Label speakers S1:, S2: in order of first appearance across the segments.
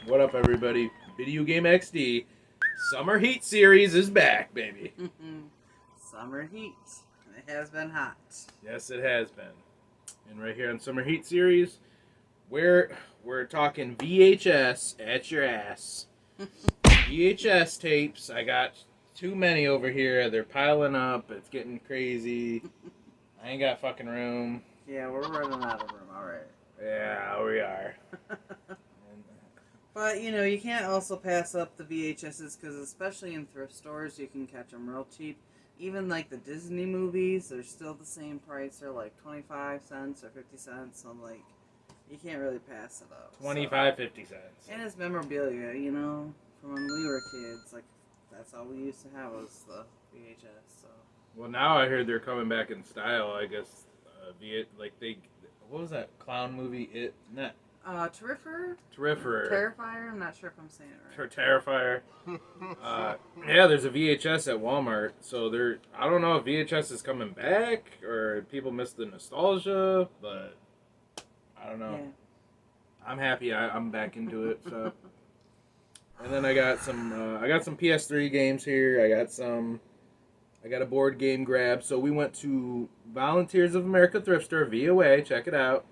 S1: What up, everybody? Video Game XD Summer Heat Series is back, baby.
S2: Summer heat. It has been hot.
S1: Yes, it has been. And right here on Summer Heat Series, we're talking VHS at your ass. VHS tapes. I got too many over here. They're piling up. It's getting crazy. I ain't got fucking room.
S2: Yeah, we're running out of room, alright.
S1: Yeah, we are.
S2: But, you know, you can't also pass up the VHSs because especially in thrift stores, you can catch them real cheap. Even like the Disney movies, they're still the same price. They're like 25 cents or 50 cents. So, like, you can't really pass it up.
S1: 25, 50 cents.
S2: And it's memorabilia, you know, from when we were kids. Like, that's all we used to have was the VHS. So.
S1: Well, now I heard they're coming back in style. I guess what was that clown movie?
S2: Terrifier? Terrifier? I'm not sure if I'm saying it right.
S1: Terrifier. Yeah, there's a VHS at Walmart. So I don't know if VHS is coming back or people miss the nostalgia, but I don't know. Yeah. I'm happy I'm back into it. So. And then I got some PS3 games here. I got a board game grab. So we went to Volunteers of America thrift store, VOA. Check it out.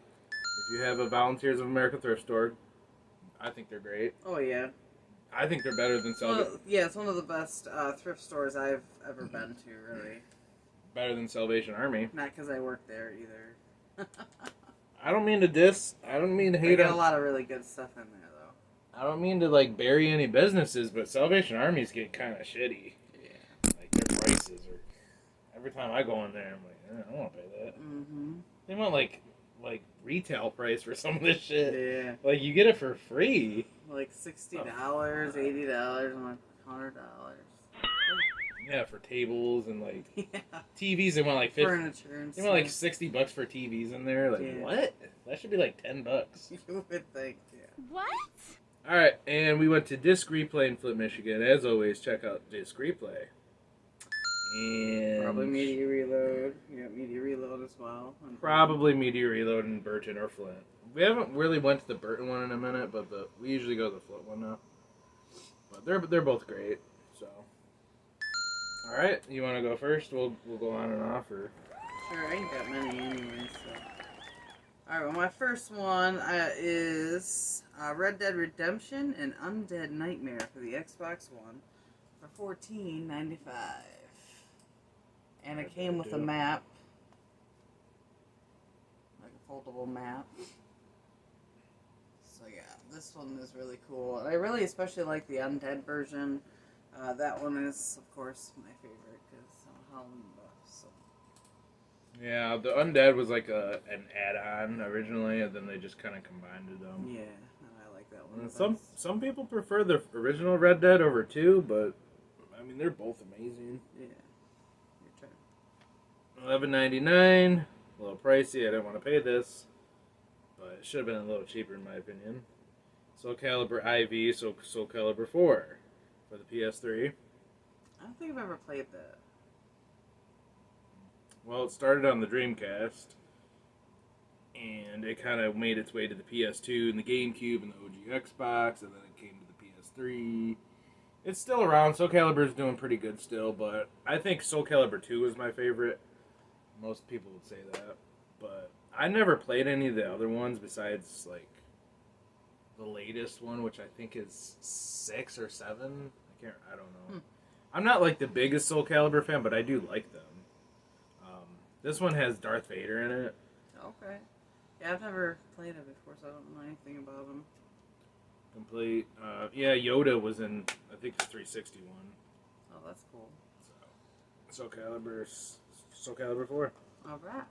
S1: If you have a Volunteers of America thrift store, I think they're great.
S2: Oh, yeah.
S1: I think they're better than Salvation.
S2: Well, yeah, it's one of the best thrift stores I've ever been to, really.
S1: Better than Salvation Army.
S2: Not because I work there, either.
S1: I don't mean to diss. I don't mean to hate.
S2: They got a lot of really good stuff in there, though.
S1: I don't mean to, bury any businesses, but Salvation Armies get kind of shitty.
S2: Yeah.
S1: Like, their prices are... Every time I go in there, I'm like, I don't want to pay that.
S2: Mm-hmm. They
S1: want, like retail price for some of this shit.
S2: Yeah.
S1: Like, you get it for free.
S2: Like $60, $80, and like $100.
S1: Yeah, for tables and TVs. They want like 50.
S2: Furniture and
S1: they want like $60 for TVs in there. Like what? That should be like $10.
S2: You would think, yeah.
S3: What?
S1: All right, and we went to Disc Replay in Flint, Michigan. As always, check out Disc Replay. And
S2: probably Media Reload. Yeah, Media Reload as well.
S1: Probably Media Reload in Burton or Flint. We haven't really went to the Burton one in a minute, but we usually go to the Flint one now. But they're both great. So, all right, you want to go first? We'll go on and off, or
S2: sure. I ain't got many anyway. So, all right. Well, my first one is Red Dead Redemption and Undead Nightmare for the Xbox One for $14.95. And it came with a map. Like a foldable map. So yeah, this one is really cool. And I really especially like the Undead version. That one is, of course, my favorite because I'm a Halloween buff. So.
S1: Yeah, the Undead was like an add-on originally, and then they just kind of combined them.
S2: Yeah, and I like that one.
S1: Some people prefer the original Red Dead over 2, but I mean they're both amazing.
S2: Yeah.
S1: $11.99, a little pricey. I didn't want to pay this, but it should have been a little cheaper in my opinion. Soul Calibur IV, Soul Calibur 4 for the PS3.
S2: I don't think I've ever played that.
S1: Well, it started on the Dreamcast, and it kind of made its way to the PS2 and the GameCube and the OG Xbox, and then it came to the PS3. It's still around. Soul Calibur's doing pretty good still, but I think Soul Calibur 2 is my favorite. Most people would say that, but I never played any of the other ones besides the latest one, which I think is 6 or 7. I don't know. I'm not the biggest Soul Calibur fan, but I do like them. This one has Darth Vader in it.
S2: Okay. Yeah, I've never played it before, so I don't know anything about him.
S1: Complete. Yeah, Yoda was in, I think, the 361.
S2: Oh, that's cool.
S1: Soul Calibur 4.
S2: Alright.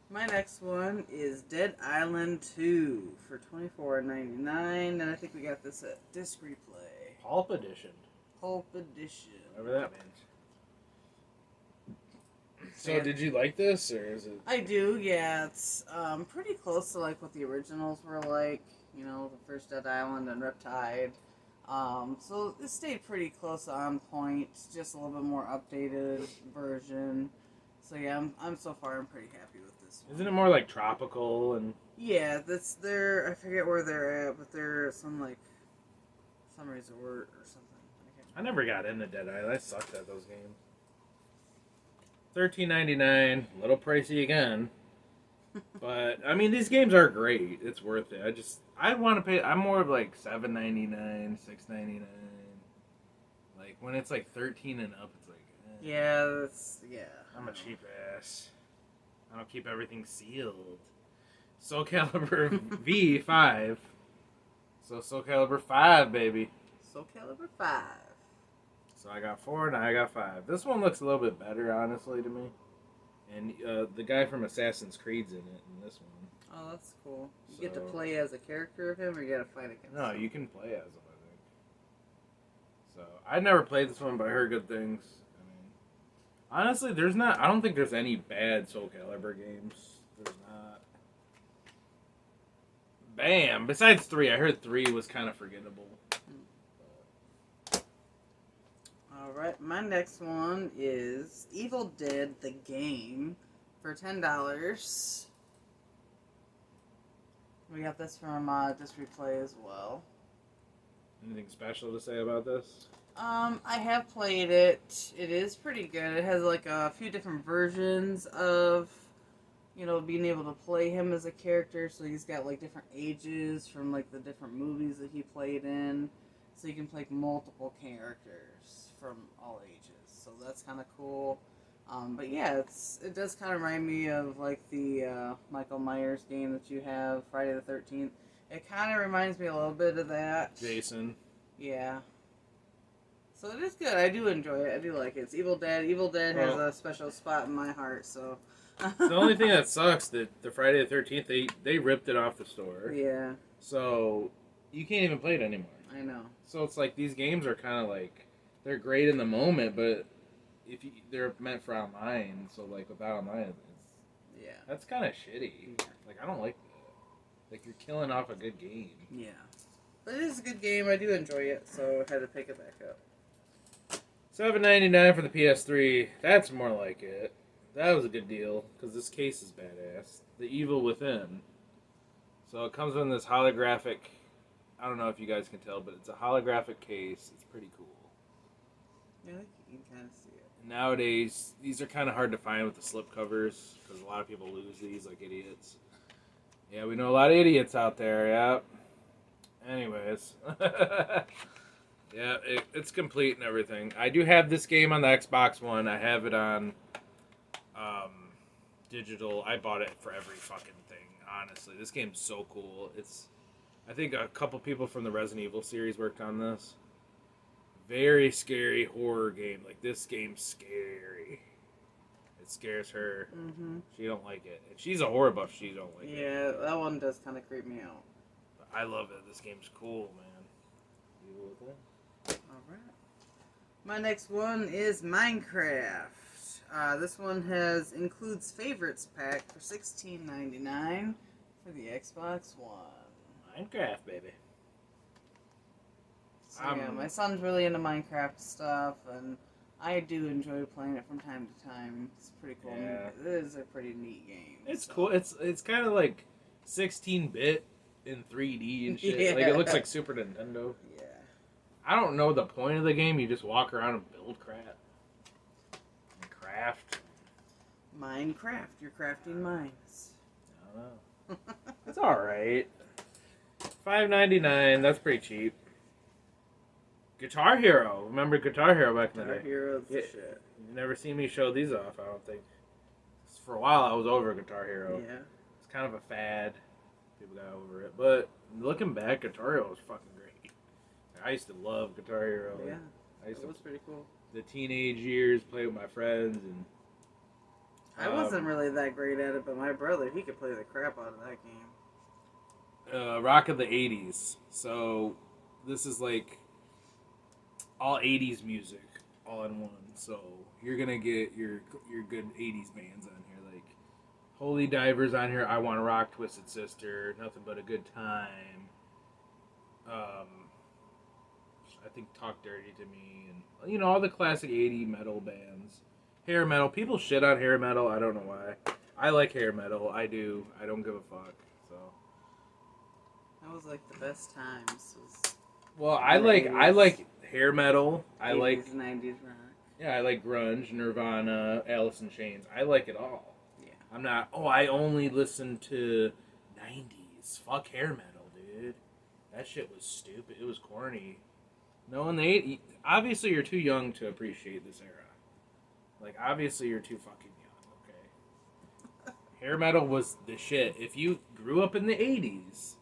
S2: My next one is Dead Island 2 for $24.99, and I think we got this at Disc Replay.
S1: Pulp Edition. Whatever that means. So, did you like this, or is it...
S2: I do, yeah. It's pretty close to what the originals were like. You know, the first Dead Island and Riptide. So it stayed pretty close on point, just a little bit more updated version. So yeah, I'm so far I'm pretty happy with this one.
S1: Isn't it more like tropical and?
S2: Yeah, that's their. I forget where they're at, but they're some resort or something.
S1: I never got into Dead Island. I sucked at those games. $13.99, a little pricey again. But I mean, these games are great. It's worth it. I want to pay. I'm more of like $7.99, $6.99. Like when it's like 13 and up, it's like.
S2: Yeah.
S1: I'm a cheap ass. I don't keep everything sealed. Soul Calibur V5. So Soul Calibur 5, baby.
S2: Soul Calibur 5.
S1: So I got 4, now I got 5. This one looks a little bit better, honestly, to me. And the guy from Assassin's Creed's in it in this one.
S2: Oh, that's cool. You get to play as a character of him, or you gotta fight against him?
S1: No, you can play as him, I think. So I never played this one, but I heard good things. I mean, honestly, I don't think there's any bad Soul Calibur games. There's not. Bam! Besides 3, I heard 3 was kind of forgettable.
S2: Alright, my next one is Evil Dead the Game for $10. We got this from Disc Replay as well.
S1: Anything special to say about this?
S2: I have played it. It is pretty good. It has like a few different versions of, being able to play him as a character. So he's got like different ages from like the different movies that he played in. So you can play multiple characters from all ages. So that's kind of cool. But yeah, it does kind of remind me of like the Michael Myers game that you have, Friday the 13th. It kind of reminds me a little bit of that.
S1: Jason.
S2: Yeah. So it is good. I do enjoy it. I do like it. It's Evil Dead. Evil Dead has a special spot in my heart. So.
S1: The only thing that sucks that the Friday the 13th they ripped it off the store.
S2: Yeah.
S1: So you can't even play it anymore.
S2: I know.
S1: So it's like these games are kind of like they're great in the moment, but they're meant for online. So like without online, that's kind of shitty.
S2: Yeah.
S1: Like I don't like that. Like you're killing off a good game.
S2: Yeah. But it is a good game. I do enjoy it, so I had to pick it back up.
S1: $7.99 for the PS3. That's more like it. That was a good deal because this case is badass. The Evil Within. So it comes in this holographic. I don't know if you guys can tell, but it's a holographic case. It's pretty cool.
S2: Yeah, I think you can kind of see it.
S1: Nowadays, these are kind of hard to find with the slip covers because a lot of people lose these like idiots. Yeah, we know a lot of idiots out there. Yep. Anyways. Yeah, it's complete and everything. I do have this game on the Xbox One. I have it on digital. I bought it for every fucking thing, honestly. This game's so cool. I think a couple people from the Resident Evil series worked on this. Very scary horror game. Like, this game's scary. It scares her.
S2: Mm-hmm.
S1: She don't like it. And she's a horror buff. She don't like it.
S2: Yeah, that one does kind of creep me out.
S1: But I love it. This game's cool, man. Evil Within.
S2: Alright. My next one is Minecraft. This one includes favorites pack for $16.99 for the Xbox One.
S1: Minecraft, baby.
S2: So yeah, my son's really into Minecraft stuff, and I do enjoy playing it from time to time. It's pretty cool.
S1: Yeah.
S2: It is a pretty neat game.
S1: It's cool. It's kind of like 16-bit in 3D and shit.
S2: Yeah.
S1: Like, it looks like Super Nintendo.
S2: Yeah.
S1: I don't know the point of the game. You just walk around and build crap. And craft.
S2: Minecraft. You're crafting mines.
S1: I don't know. It's alright. $5.99. That's pretty cheap. Guitar Hero. Remember Guitar Hero back in the day?
S2: Guitar Hero's the shit.
S1: You've never seen me show these off, I don't think. For a while, I was over Guitar Hero.
S2: Yeah.
S1: It's kind of a fad. People got over it. But looking back, Guitar Hero was fucking great. I used to love Guitar Hero.
S2: Yeah.
S1: It
S2: was pretty cool.
S1: The teenage years, play with my friends, and
S2: I wasn't really that great at it, but my brother, he could play the crap out of that game.
S1: Rock of the 80s. So this is like all 80s music all in one. So you're gonna get your good 80s bands on here, like Holy Divers on here. I Want to Rock, Twisted Sister, Nothing But a Good Time. I think Talk Dirty to Me, and all the classic 80 metal bands. Hair metal. People shit on hair metal. I don't know why. I like hair metal. I do. I don't give a fuck. So.
S2: That was like the best times.
S1: Well,
S2: In the 80s.
S1: I like hair metal. I
S2: 80s,
S1: like
S2: 90s rock.
S1: yeah, I like grunge, Nirvana, Alice in Chains. I like it all.
S2: Yeah.
S1: I'm not. Oh, I only listen to 90s. Fuck hair metal, dude. That shit was stupid. It was corny. No, and they obviously you're too young to appreciate this era. Like obviously you're too fucking young. Okay. Hair metal was the shit. If you grew up in the 80s,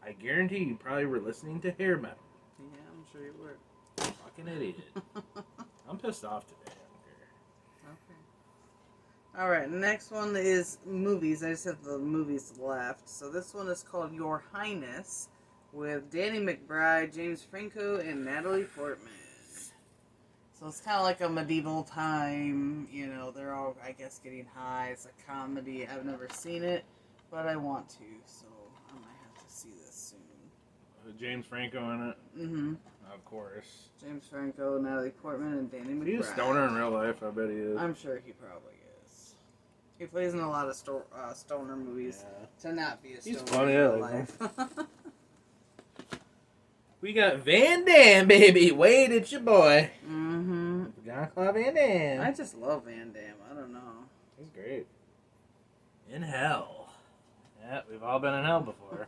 S1: I guarantee you probably were listening to hair metal.
S2: Yeah, I'm sure you were.
S1: Fucking idiot. I'm pissed off today. I don't care.
S2: Okay. Alright, next one is movies. I just have the movies left. So this one is called Your Highness with Danny McBride, James Franco, and Natalie Portman. So it's kind of like a medieval time. You know, they're all, I guess, getting high. It's a comedy. I've never seen it, but I want to. So I might have to see this soon.
S1: James Franco in it?
S2: Mm-hmm.
S1: Of course.
S2: James Franco, Natalie Portman, and Danny McBride.
S1: He's a stoner in real life, I bet he is.
S2: I'm sure he probably is. He plays in a lot of stoner movies to not be a stoner.
S1: He's funny,
S2: in real
S1: I like
S2: life.
S1: We got Van Damme, baby. Wade, it's your boy.
S2: Mm-hmm.
S1: Jean-Claude Van Damme.
S2: I just love Van Damme. I don't know.
S1: He's great. In hell. Yeah, we've all been in hell before.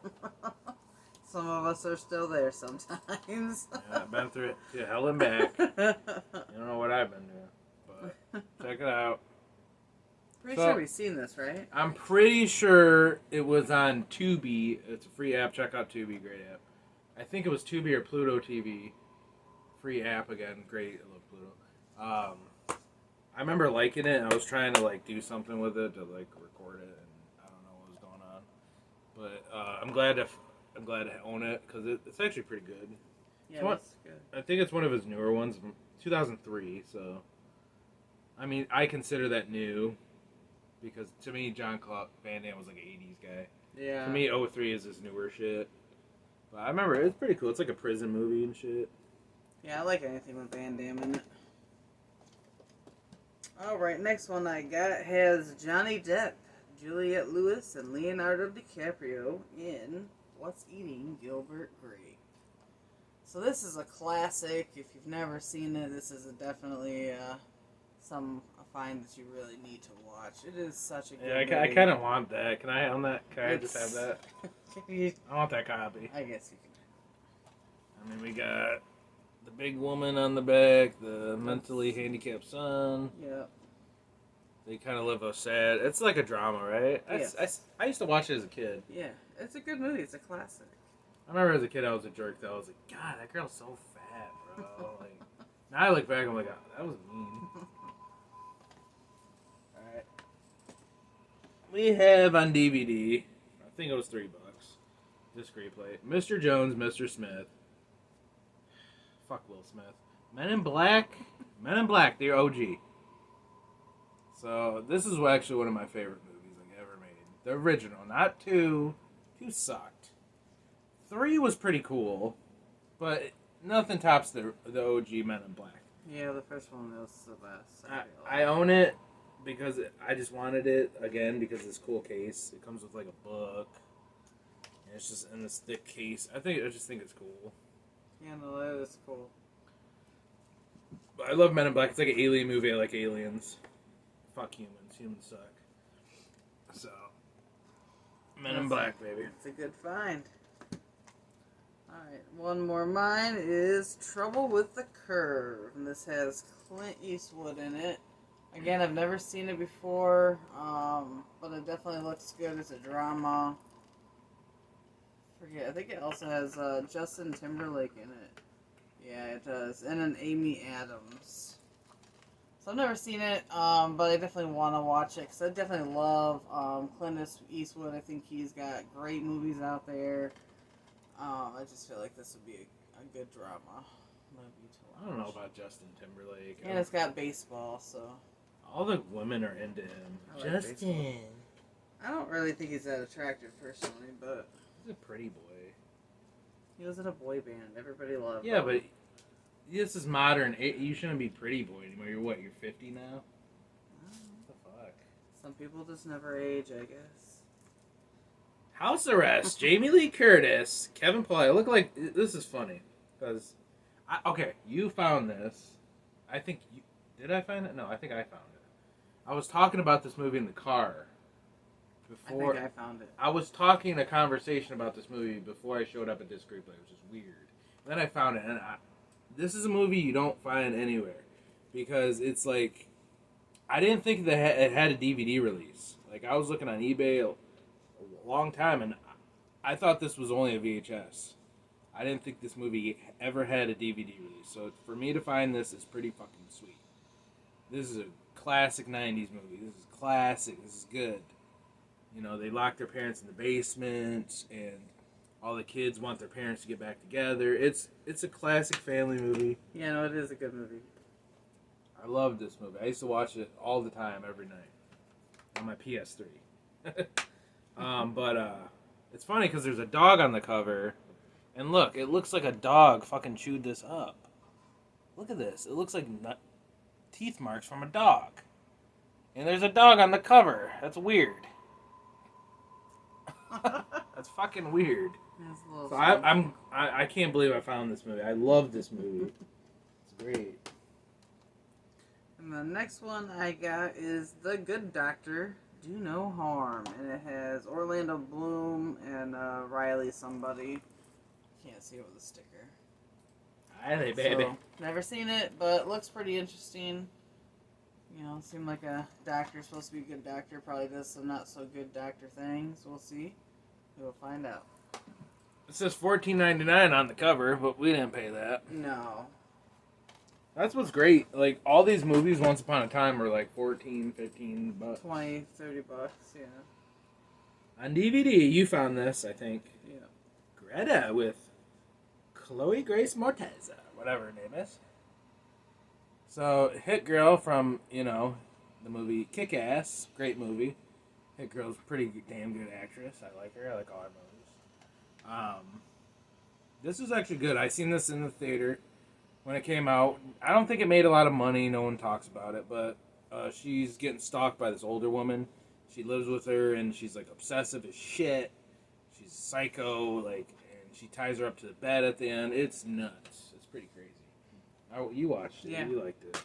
S2: Some of us are still there sometimes.
S1: Yeah, I've been through it to hell and back. You don't know what I've been doing, but check it out.
S2: Pretty sure we've seen this, right?
S1: I'm pretty sure it was on Tubi. It's a free app. Check out Tubi. Great app. I think it was Tubi or Pluto TV. Free app again. Great. I love Pluto. I remember liking it. And I was trying to like do something with it to like record it, and I don't know what was going on. But I'm glad to own it because it's actually pretty good.
S2: Yeah, it's good.
S1: I think it's one of his newer ones, from 2003. So, I mean, I consider that new because to me, Jean-Claude Van Damme was like an 80s guy.
S2: Yeah.
S1: To me, 03 is his newer shit. But I remember it's pretty cool. It's like a prison movie and shit.
S2: Yeah, I like anything with Van Damme in it. Alright, next one I got has Johnny Depp, Juliette Lewis, and Leonardo DiCaprio in What's Eating Gilbert Grape. So this is a classic. If you've never seen it, this is definitely a find that you really need to watch. It is such a good movie.
S1: I kind of want that. Can I own that? Can I just have that? I want that copy.
S2: I guess you can.
S1: I mean, we got the big woman on the back, the mentally handicapped son.
S2: Yeah.
S1: They kind of live a sad... It's like a drama, right?
S2: Yes.
S1: I used to watch it as a kid.
S2: Yeah, it's a good movie. It's a classic.
S1: I remember as a kid I was a jerk, though. I was like, God, that girl's so fat, bro. Like, now I look back, I'm like, oh, that was mean. Alright. We have on DVD, I think it was $3, this screenplay. Mr. Jones, Mr. Smith. Fuck Will Smith. Men in Black, the OG. So, this is actually one of my favorite movies like ever made. The original, not 2. 2 sucked. 3 was pretty cool, but nothing tops the OG Men in Black.
S2: Yeah, the first one was the best.
S1: I own it because I just wanted it again because it's cool case. It comes with like a book. And it's just in this thick case. I just think it's cool.
S2: Yeah, no, that is cool.
S1: But I love Men in Black. It's like an alien movie. I like aliens. Fuck humans. Humans suck. So, Men in Black, baby.
S2: It's a good find. Alright, one more mine is Trouble with the Curve. And this has Clint Eastwood in it. Again, I've never seen it before, but it definitely looks good. It's a drama. I think it also has Justin Timberlake in it. Yeah, it does. And an Amy Adams. So I've never seen it, but I definitely want to watch it because I definitely love Clint Eastwood. I think he's got great movies out there. I just feel like this would be a good drama movie to watch.
S1: I don't know about Justin Timberlake.
S2: And it's got baseball, so.
S1: All the women are into him.
S2: I like Justin. Baseball. I don't really think he's that attractive personally, but.
S1: He's a pretty boy.
S2: He was in a boy band. Everybody loved him.
S1: Yeah, but this is modern. You shouldn't be pretty boy anymore. You're what? You're 50 now? What the fuck?
S2: Some people just never age, I guess.
S1: House Arrest, Jamie Lee Curtis, Kevin Pollak. Look like this is funny because, okay, you found this. I think you did. I find it? No, I think I found it. I was talking about this movie in the car before.
S2: I think I found it.
S1: I was talking a conversation about this movie before I showed up at this group. It was just weird. Then I found it, and this is a movie you don't find anywhere because it's like I didn't think that it had a DVD release. Like I was looking on eBay a long time, and I thought this was only a VHS. I didn't think this movie ever had a DVD release. So for me to find this is pretty fucking sweet. This is a classic 90s movie. This is classic. This is good. You know, they lock their parents in the basement, and all the kids want their parents to get back together. It's a classic family movie.
S2: Yeah, no, it is a good movie.
S1: I love this movie. I used to watch it all the time, every night, on my PS3. But it's funny because there's a dog on the cover, and look, it looks like a dog fucking chewed this up. Look at this. It looks like teeth marks from a dog. And there's a dog on the cover. That's weird. That's fucking weird. So I can't believe I found this movie. I love this movie. It's great.
S2: And the next one I got is The Good Doctor, Do No Harm. And it has Orlando Bloom and Riley somebody. Can't see it with a sticker.
S1: Hi, baby.
S2: So, never seen it, but it looks pretty interesting. You know, seemed like a doctor, supposed to be a good doctor, probably does some not so good doctor things. We'll see. We'll find out.
S1: It says $14.99 on the cover, but we didn't pay that.
S2: No.
S1: That's what's great. Like, all these movies once upon a time were like 14, 15 bucks.
S2: 20, 30 bucks, yeah.
S1: On DVD, you found this, I think.
S2: Yeah.
S1: Greta with Chloe Grace Moretz, whatever her name is. So, Hit Girl from, you know, the movie Kick-Ass. Great movie. Hit Girl's a pretty damn good actress. I like her. I like all her movies. This is actually good. I seen this in the theater when it came out. I don't think it made a lot of money. No one talks about it. But she's getting stalked by this older woman. She lives with her, and she's, like, obsessive as shit. She's psycho, like, and she ties her up to the bed at the end. It's nuts. It's pretty crazy. You watched it.
S2: Yeah.
S1: You liked it.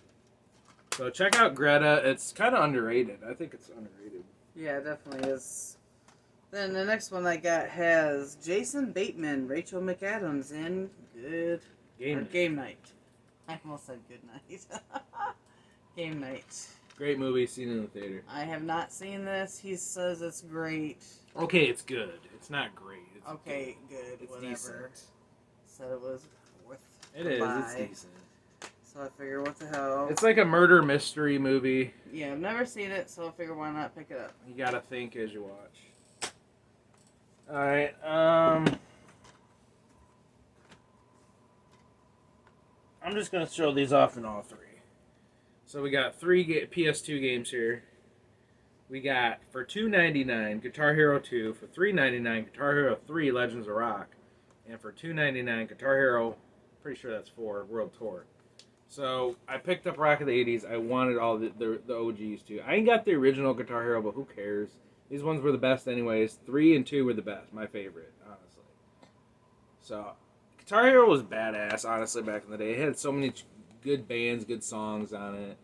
S1: So check out Greta. It's kind of underrated. I think it's underrated.
S2: Yeah, it definitely is. Then the next one I got has Jason Bateman, Rachel McAdams in Game Night. I almost said Good Night. Game Night.
S1: Great movie, seen in the theater.
S2: I have not seen this. He says it's great.
S1: Okay, it's good. It's not great. It's
S2: okay, good.
S1: It's
S2: whatever.
S1: decent.
S2: Said it was worth
S1: It is. It's decent.
S2: So I figure, what the hell?
S1: It's like a murder mystery movie.
S2: Yeah, I've never seen it, so I figure why not pick it up.
S1: You gotta think as you watch. Alright, I'm just gonna show these off in all three. So we got three PS2 games here. We got, for $2.99, Guitar Hero 2. For $3.99, Guitar Hero 3, Legends of Rock. And for $2.99, Guitar Hero, pretty sure that's 4, World Tour. So I picked up Rock of the 80s. I wanted all the OGs too. I ain't got the original Guitar Hero, but who cares? These ones were the best anyways. 3 and 2 were the best. My favorite, honestly. So Guitar Hero was badass, honestly, back in the day. It had so many good bands, good songs on it.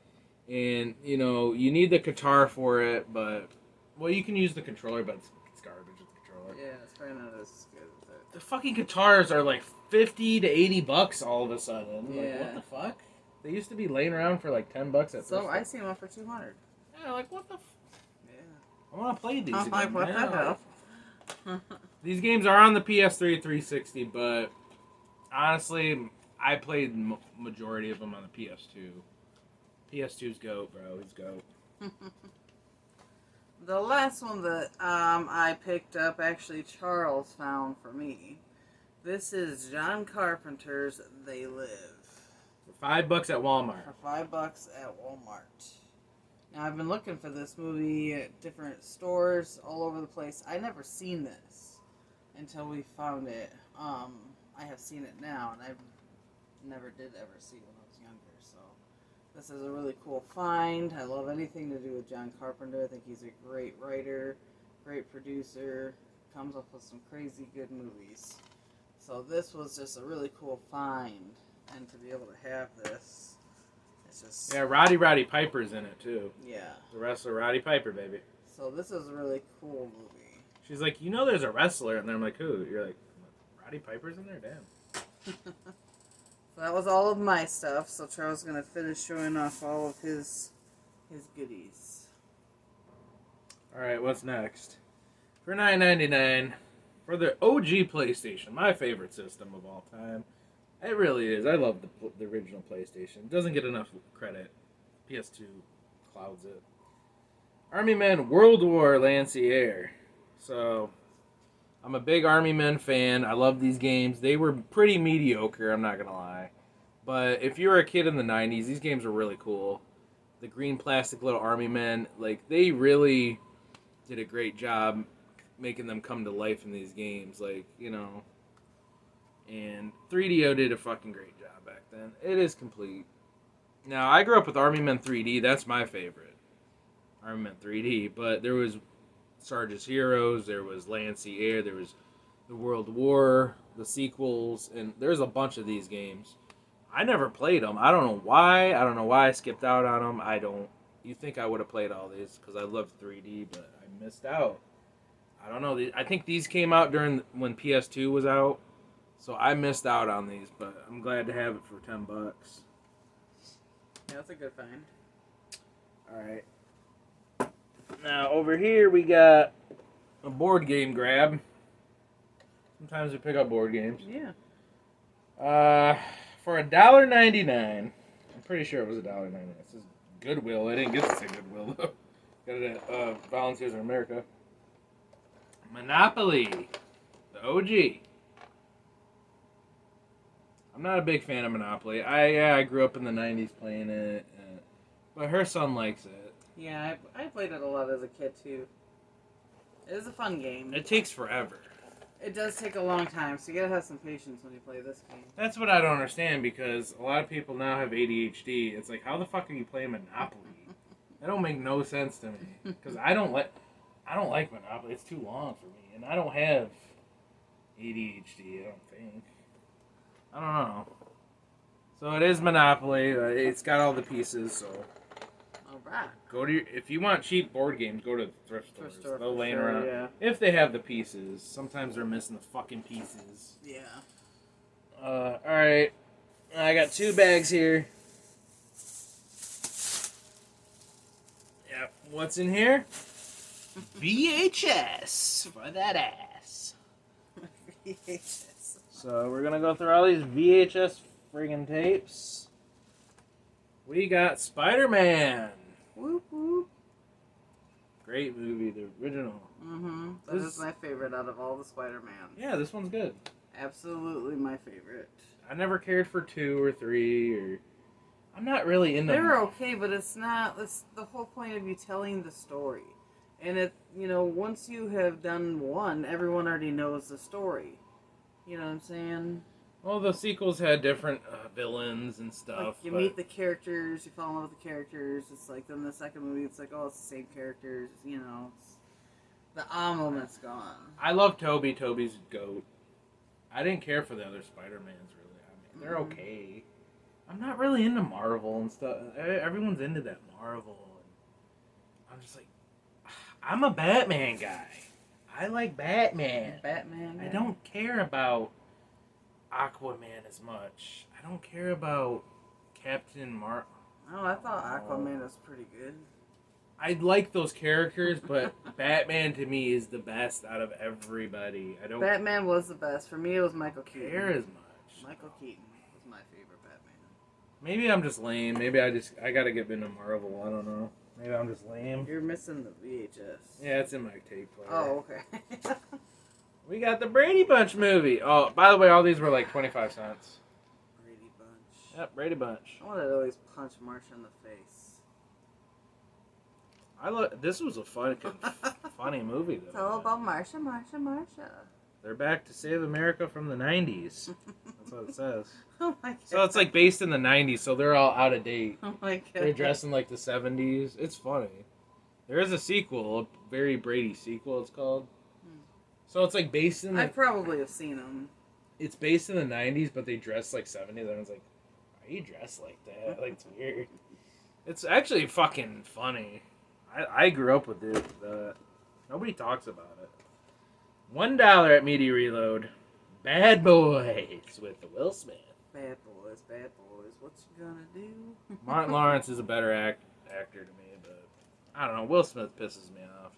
S1: And, you know, you need the guitar for it, but... Well, you can use the controller, but it's garbage with the controller.
S2: Yeah, it's probably not as good with it.
S1: The fucking guitars are like 50 to 80 bucks all of a sudden.
S2: Yeah.
S1: Like, what the fuck? They used to be laying around for like 10 bucks at
S2: So I seen one for 200.
S1: Yeah, like what the
S2: Yeah.
S1: I want to play these
S2: I'm
S1: again.
S2: like, what the hell?
S1: These games are on the PS3 360, but honestly, I played majority of them on the PS2. PS2's GOAT, bro. He's GOAT.
S2: The last one that I picked up, actually Charles found for me. This is John Carpenter's They Live.
S1: For $5 at Walmart.
S2: For $5 at Walmart. Now, I've been looking for this movie at different stores all over the place. I never seen this until we found it. I have seen it now, and I never did ever see it when I was younger. So This is a really cool find. I love anything to do with John Carpenter. I think he's a great writer, great producer, comes up with some crazy good movies. So this was just a really cool find, and to be able to have this, it's just...
S1: Yeah, Roddy Piper's in it, too.
S2: Yeah.
S1: The wrestler Roddy Piper, baby.
S2: So this is a really cool movie.
S1: She's like, you know there's a wrestler, and then I'm like, who? You're like, Roddy Piper's in there? Damn.
S2: So that was all of my stuff. So Charles is gonna finish showing off all of his goodies.
S1: All right, what's next? For $9.99, for the OG PlayStation, my favorite system of all time. It really is. I love the original PlayStation. It doesn't get enough credit. PS2 clouds it. Army Men World War Lancier. So, I'm a big Army Men fan. I love these games. They were pretty mediocre, I'm not going to lie. But if you were a kid in the 90s, these games were really cool. The green plastic little Army Men, like, they really did a great job making them come to life in these games. Like, you know. And 3DO did a fucking great job back then. It is complete. Now, I grew up with Army Men 3D. That's my favorite. Army Men 3D. But there was Sarge's Heroes, there was Lancier, there was the World War, the sequels, and there's a bunch of these games. I never played them. I don't know why. I don't know why I skipped out on them. I don't. You think I would have played all these because I loved 3D, but I missed out. I don't know. I think these came out during when PS2 was out, so I missed out on these. But I'm glad to have it for $10.
S2: Yeah, that's a good find.
S1: All right. Now over here we got a board game grab. Sometimes we pick up board games.
S2: Yeah.
S1: For $1.99. I'm pretty sure it was $1.99. This is Goodwill. I didn't get to say Goodwill though. Got it at Volunteers in America. Monopoly, the OG. I'm not a big fan of Monopoly. I grew up in the '90s playing it, but her son likes it.
S2: Yeah, I played it a lot as a kid too. It is a fun game.
S1: It takes forever.
S2: It does take a long time, so you gotta have some patience when you play this game.
S1: That's what I don't understand, because a lot of people now have ADHD. It's like, how the fuck are you playing Monopoly? That don't make no sense to me. Because I don't like Monopoly. It's too long for me, and I don't have ADHD. I don't think. I don't know. So it is Monopoly. It's got all the pieces. So.
S2: Alright.
S1: If you want cheap board games, go to thrift stores. They'll lay around.
S2: Yeah.
S1: If they have the pieces. Sometimes they're missing the fucking pieces.
S2: Yeah.
S1: Alright. I got 2 bags here. Yep. What's in here? VHS for that ass.
S2: VHS.
S1: So we're gonna go through all these VHS friggin' tapes. We got Spider-Man.
S2: Whoop whoop.
S1: Great movie, the original.
S2: Mm-hmm. That is my favorite out of all the Spider-Man.
S1: Yeah, this one's good.
S2: Absolutely my favorite.
S1: I never cared for 2 or 3 or... I'm not really into them.
S2: They're okay, but it's not... It's the whole point of you telling the story. And it, once you have done one, everyone already knows the story. You know what I'm saying?
S1: Well, the sequels had different villains and stuff.
S2: Like, you meet the characters, you fall in love with the characters. It's like, then the second movie, it's like, oh, it's the same characters. It's, the moment's gone.
S1: I love Toby. Toby's GOAT. I didn't care for the other Spider-Mans, really. I mean, they're okay. I'm not really into Marvel and stuff. Everyone's into that Marvel. And I'm just like, I'm a Batman guy. I like Batman.
S2: Batman guy?
S1: I don't care about Aquaman as much. I don't care about Captain Marvel.
S2: Oh, I thought Aquaman was pretty good.
S1: I like those characters, but Batman to me is the best out of everybody. I don't
S2: Batman was the best. For me, it was Michael Keaton.
S1: care as much.
S2: Michael Keaton was my favorite Batman.
S1: Maybe I'm just lame. Maybe I gotta get into Marvel. I don't know. Maybe I'm just lame.
S2: You're missing the VHS.
S1: Yeah, it's in my tape player.
S2: Oh, okay.
S1: We got the Brady Bunch movie. Oh, by the way, all these were like 25 cents.
S2: Brady Bunch.
S1: Yep, Brady Bunch.
S2: I wanted to always punch Marsha in the face.
S1: This was a funny movie though.
S2: It's all about Marsha, Marsha, Marsha.
S1: They're back to save America from the 90s. That's what it says.
S2: Oh my god.
S1: So it's like based in the 90s, so they're all out of date.
S2: Oh my god.
S1: They're dressed in like the 70s. It's funny. There is a sequel, a very Brady sequel, it's called. So it's like based in
S2: I probably have seen them.
S1: It's based in the 90s, but they dress like 70s. And it's like, why are you dressed like that? Like, it's weird. It's actually fucking funny. I grew up with it. Nobody talks about it. $1 at Media Reload. Bad Boys with the Will Smith.
S2: Bad boys, what you gonna do?
S1: Martin Lawrence is a better actor to me, but I don't know. Will Smith pisses me off.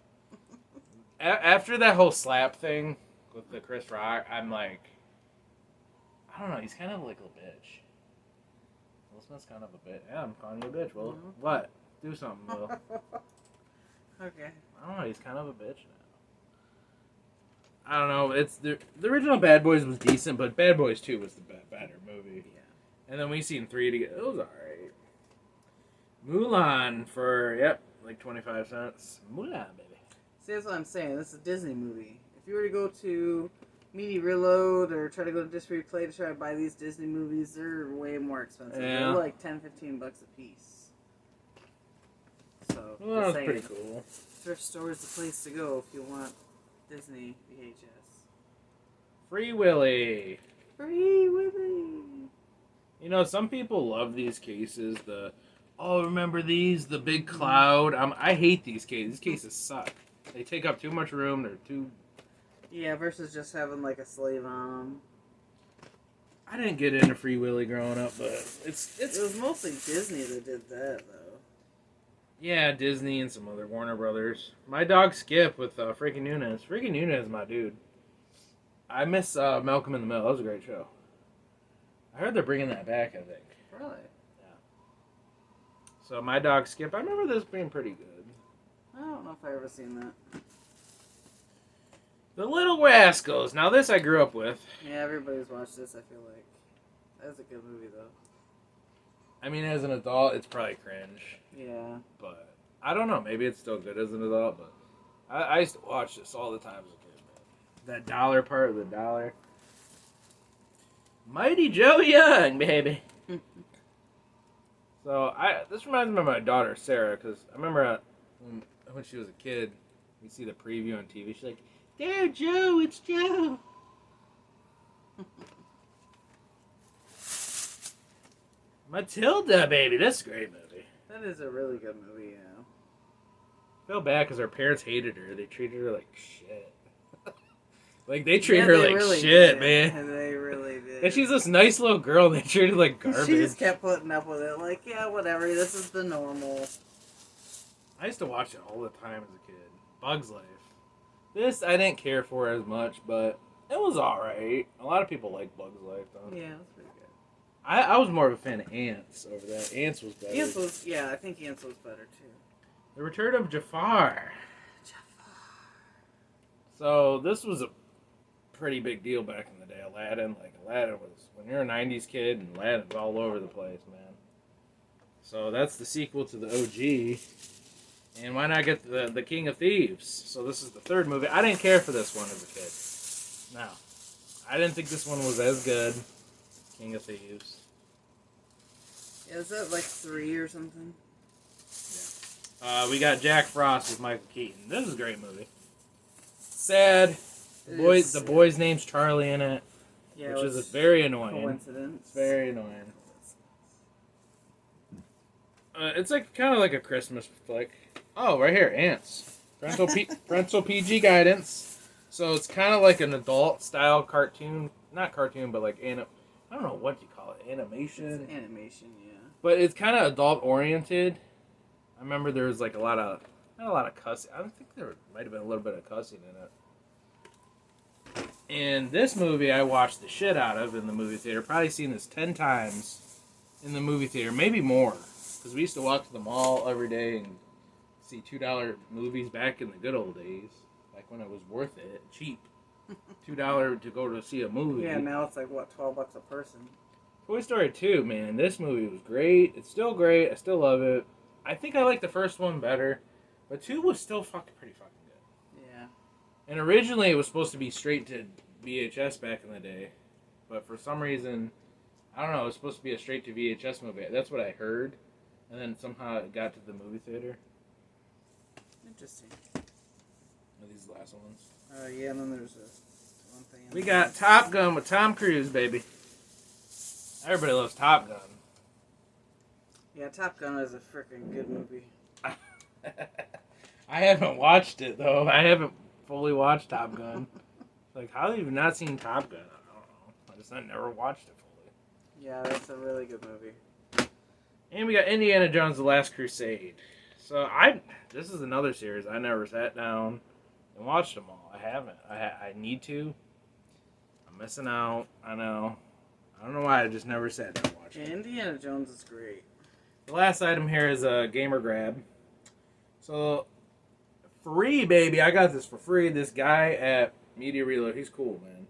S1: After that whole slap thing with the Chris Rock, I'm like, I don't know. He's kind of like a bitch. Will Smith's kind of a bitch. Yeah, I'm calling you a bitch. Well, what? Do something, Will.
S2: Okay.
S1: I don't know. He's kind of a bitch now. I don't know. It's the original Bad Boys was decent, but Bad Boys 2 was the better movie.
S2: Yeah.
S1: And then we seen 3 together. It was alright. Mulan for, like 25 cents. Mulan, baby.
S2: See, that's what I'm saying. This is a Disney movie. If you were to go to Media Reload or try to go to Disc Replay to try to buy these Disney movies, they're way more expensive.
S1: Yeah.
S2: They're like $10-15 a piece. So,
S1: Well, that's pretty cool.
S2: Thrift store is the place to go if you want Disney VHS.
S1: Free Willy.
S2: Free Willy.
S1: You know, some people love these cases. Remember these? The big cloud. I hate these cases. These cases suck. They take up too much room. They're too...
S2: Yeah, versus just having like a sleeve on 'em.
S1: I didn't get into Free Willy growing up, but
S2: It was mostly Disney that did that, though.
S1: Yeah, Disney and some other Warner Brothers. My dog Skip with Freaky Nunez. Freaky Nunez is my dude. I miss Malcolm in the Middle. That was a great show. I heard they're bringing that back, I think.
S2: Really?
S1: Yeah. So my dog Skip, I remember this being pretty good.
S2: I don't know if I ever seen that.
S1: The Little Rascals. Now this I grew up with.
S2: Yeah, everybody's watched this, I feel like. That's a good movie, though.
S1: I mean, as an adult, it's probably cringe.
S2: Yeah.
S1: But I don't know. Maybe it's still good as an adult, but I used to watch this all the time as a kid, man. That dollar part of the dollar. Mighty Joe Young, baby. So this reminds me of my daughter Sarah, because I remember when she was a kid, we see the preview on TV. She's like, "There, Joe, it's Joe." Matilda, baby, that's a great movie.
S2: That is a really good movie, yeah.
S1: I feel bad because her parents hated her. They treated her like shit. Like, they treat her like
S2: really
S1: shit,
S2: did.
S1: man.
S2: And they really did.
S1: And she's this nice little girl, and they treat her like garbage.
S2: She just kept putting up with it. Like, yeah, whatever. This is the normal.
S1: I used to watch it all the time as a kid. Bug's Life. This I didn't care for as much, but it was alright. A lot of people like Bug's Life, though.
S2: Yeah, that's pretty good.
S1: I was more of a fan of Ants over that. Ants was better.
S2: I think Ants was better, too.
S1: The Return of Jafar. So, this was a pretty big deal back in the day. Aladdin was, when you're a 90s kid, and Aladdin's all over the place, man. So that's the sequel to the OG. And why not get the King of Thieves? So this is the third movie. I didn't care for this one as a kid. No. I didn't think this one was as good. King of Thieves.
S2: Yeah, is that like 3 or something?
S1: Yeah. We got Jack Frost with Michael Keaton. This is a great movie. Sad. The boy's name's Charlie in it.
S2: Yeah,
S1: which is very annoying.
S2: Coincidence.
S1: It's very annoying. It's like kind of like a Christmas flick. Oh, right here, Ants. Parental PG guidance. So it's kind of like an adult style cartoon, not cartoon, but like I don't know what you call it, animation.
S2: It's animation, yeah.
S1: But it's kind of adult oriented. I remember there was like not a lot of cussing. I think there might have been a little bit of cussing in it. And this movie I watched the shit out of in the movie theater. Probably seen this 10 times in the movie theater, maybe more. Because we used to walk to the mall every day and see $2 movies back in the good old days. Like when it was worth it, cheap. $2 to go to see a movie.
S2: Yeah, now it's like, what, $12 a person?
S1: Toy Story 2, man. This movie was great. It's still great. I still love it. I think I like the first one better. But 2 was still pretty fucking good.
S2: Yeah.
S1: And originally it was supposed to be straight to VHS back in the day. But for some reason, I don't know. It was supposed to be a straight to VHS movie. That's what I heard, and then somehow it got to the movie theater.
S2: Interesting.
S1: Are these the last ones?
S2: Yeah, and then there's one thing.
S1: We got Top Gun with Tom Cruise, baby. Everybody loves Top Gun.
S2: Yeah, Top Gun is a freaking good movie.
S1: I haven't watched it though. I haven't fully watched Top Gun. Like, how have you not seen Top Gun? I don't know. I never watched it fully.
S2: Yeah, that's a really good movie.
S1: And we got Indiana Jones: The Last Crusade. So this is another series I never sat down and watched them all. I haven't. I need to. I'm missing out. I know. I don't know why I just never sat down and watched it.
S2: Indiana Jones is great.
S1: The last item here is a gamer grab. So, free, baby. I got this for free. This guy at Media Reload, he's cool, man.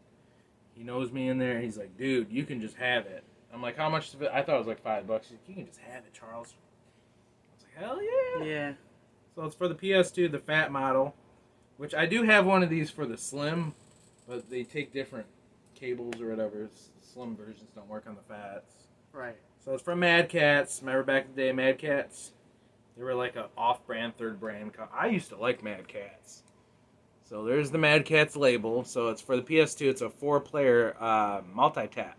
S1: He knows me in there. He's like, dude, you can just have it. I'm like, how much is it? I thought it was like $5. He's like, you can just have it, Charles. I was like, hell yeah.
S2: Yeah.
S1: So it's for the PS2, the fat model, which I do have one of these for the slim, but they take different cables or whatever. Slim versions don't work on the fats.
S2: Right.
S1: So it's from Mad Cats. Remember back in the day, Mad Cats? They were like an off-brand, third-brand. I used to like Mad Cats. So there's the Mad Cats label. So it's for the PS2. It's a 4-player multi-tap.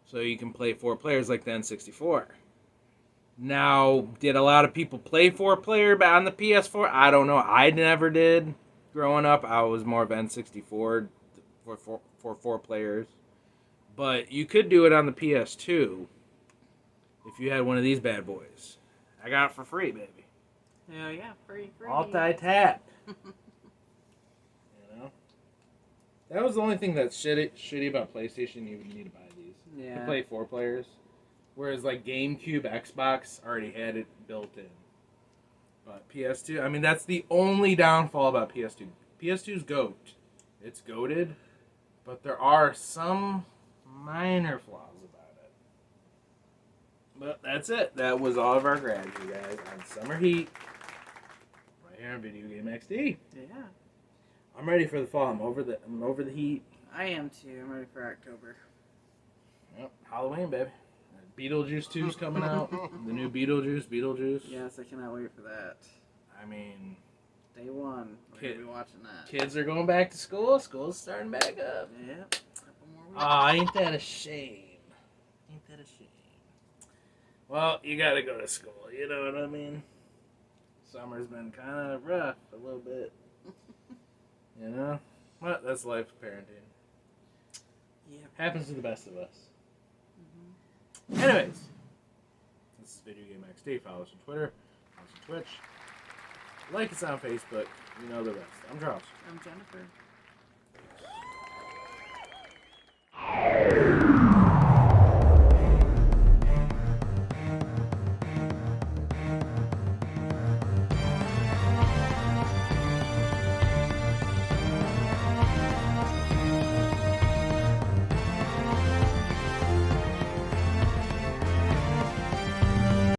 S1: So you can play 4 players like the N64. Now, did a lot of people play 4-player on the PS4? I don't know. I never did. Growing up, I was more of N64 for 4 players. But you could do it on the PS2 if you had one of these bad boys. I got it for free, baby.
S2: Yeah, yeah, free.
S1: Multi-tap. You know? That was the only thing that's shitty about PlayStation. You would need to buy these.
S2: Yeah.
S1: To play 4 players. Whereas, like, GameCube, Xbox already had it built in. But PS2, I mean, that's the only downfall about PS2. PS2's GOAT. It's goated. But there are some minor flaws about it. But that's it. That was all of our grabs, you guys, on Summer Heat. Right here on Video Game XD.
S2: Yeah.
S1: I'm ready for the fall. I'm over the heat.
S2: I am too. I'm ready for October.
S1: Yep, Halloween, baby. Beetlejuice 2's coming out. The new Beetlejuice.
S2: Yes, I cannot wait for that.
S1: I mean,
S2: Day one. We're going to be watching that.
S1: Kids are going back to school. School's starting back up.
S2: Yeah. Couple more weeks.
S1: Aw, ain't that a shame? Ain't that a shame? Well, you gotta go to school, you know what I mean? Summer's been kind of rough a little bit. You know? But that's life of parenting.
S2: Yeah.
S1: Happens to the best of us. Mm-hmm. Anyways, this is Video Game XD. Follow us on Twitter, follow us on Twitch. Like us on Facebook. You know the rest. I'm Charles.
S2: I'm Jennifer.